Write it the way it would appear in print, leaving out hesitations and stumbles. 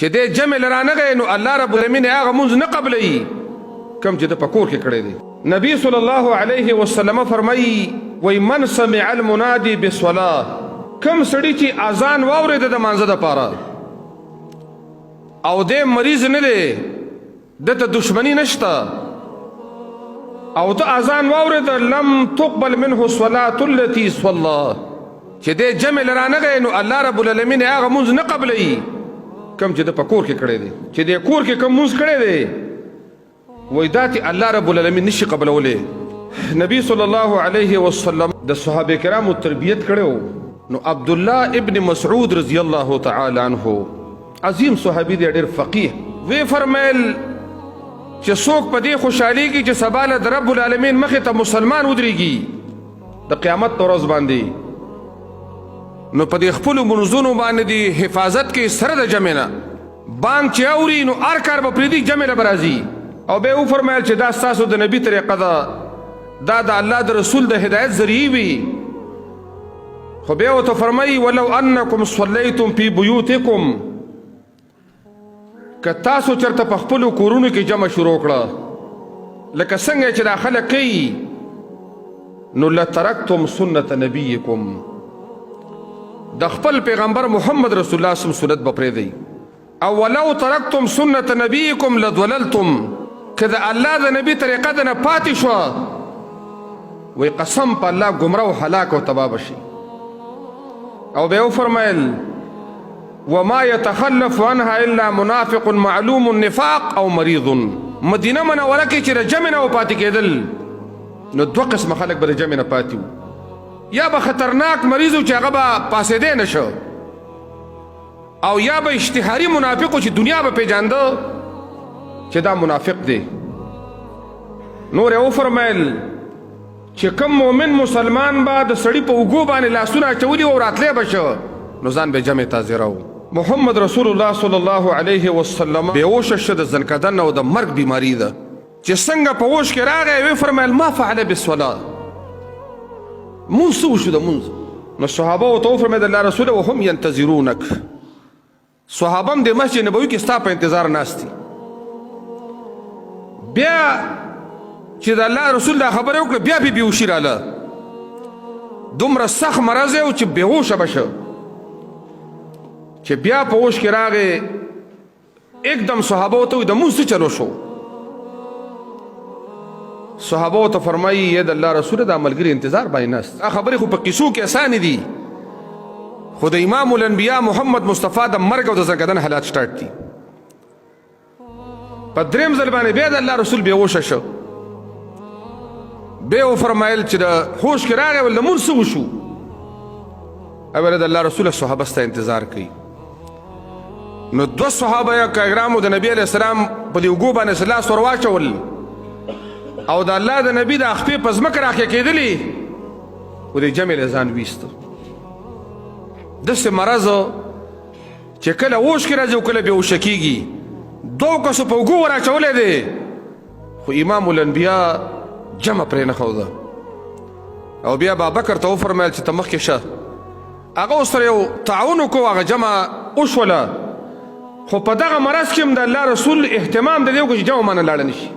چې دې جمع لرانغی نو الله رب العالمین هغه مونځ نه قبلوي کم چې د په کور کې کړی دی. نبی صلی الله علیه وسلم فرمایي وی من سمع المنادي بالصلاه کم سړی چې اذان واورېده د مانځه دپاره او دې مریض نه دی دته دشمنی نشته او ته اذان واورېده لم تقبل منه الصلاه التي صلى چې دې جمع لرانغی نو الله رب العالمین هغه مونځ نه قبلوي کم چې د په کور کې کړی دی. چې د کور کې کم مونځ کړی دی وای دا تی الله رب العالمین نشي قبلولی. نبی صلی الله علیه وسلم د صحابه کرامو تربیت کړو نو عبد الله ابن مسعود رضی الله تعالی عنه عظیم صحابي دی ډېر فقيه وی فرمایل چې څوک په دې خوشحاليږي چې سبا له رب العالمین مخې ته مسلمان ودرېږي د قیامت په ورځ باندې نو په دې خپلو منځونو باندې د حفاظت کې سره د جمع نه بانګ چې اوري نو هر کار به پرېږدي جمع له به راځي. او بیا وفرمایل چې دا ستاسو د نبي طریقه ده دا د الله د رسول د هدایت ذریعې وي. خو بیا ورته فرمایي ولو انکم صلیتم فی بیوتکم که تاسو چېرته په خپلو کورونو کې جمع شروع کړه لکه څنګه چې دا خلک کوي نو لترکتم سنت نبیکم د خپل پیغمبر محمد رسول الله صلی سنت به پرېږدئ. او ولو ترکتم سنت نبیکم لضللتم که د الله د نبي طریقه د نه پاتې شوه وی قسم په الله ګمراه او هلاک او تباه به شي. او بیا وفرمیل وما يتخلف عنها الا منافق معلوم النفاق او مريض. مدینه منوره کې چې د جمع نه پاتې کېدل نو دوه قسمه خلک به د جمع نه پاتې وو یا به خطرناک مریض و چې هغه به پاسېدی نه شو او یا به اشتهاري منافق و چې دنیا به پیژانده چې دا منافق دی. نور یې وفرمیل چې کم مؤمن مسلمان به د سړي په اوږو باندې لاسونه اچولي او راتلی به شو نو ځان به جمع ته حاضراو. محمد رسول الله صلی الله علیه وسلم بېهوشه شو د زنکدن او د مرګ بیماري ده چې څنګه په هوش کې راغی ویې فرمیل ما فعل بالصلاه مونځ څه وشو د مونځ. نو صحابه ورته وفرمیل الله رسوله وهم ینتظرونک صحابه هم د مسجد نبوي کې ستا په انتظار ناست دي. بیا چې د الله رسول دا خبره وکړه بیا بې بېهوشي راله دومره سخت مرض و چې بېهوشه به شه چې بیا په هوش کې راغې एकदम صحابه ورته وایي د مونځ څه چلو شو. صحابه ورته فرمایي ای د الله رسوله دا ملګري انتظار باندې ناست. دا خبرې خو په کیسو کې اسانې دي خو د امام الانبیا محمد مصطفی د مرګ او د زنکدن حالات سټارټ دي. په درېم ځل باندې بیا د الله رسول بېهوشه شو بیا وفرمایل چې د هوش کې راغی ول د مونځ څه وشو اوله د الله رسول صحابه ستا انتظار کوي. نو دوه صحابه کرامو د نبي علیه السلام په دې اوږو باندې لاس ور واچول او د الله د نبي د خپې په ځمکه راخې کېدلې و د جمع له ځان ویسته. داسې مرض چې کله هوش کې راځي او کله بېهوشه کېږي دوو کسو په اوږو ور اچولی دی خو امام الانبیا جمع پرې نه ښوده. او بیا ابابکر ته وفرمیل چې ته مخکې شه هغه ورسره یو تعاون وکړو هغه جمع وشوله خو په دغه مرض کې هم د الله رسول اهتمام د دې وکړو چې جمع مانه لاړه نه شي.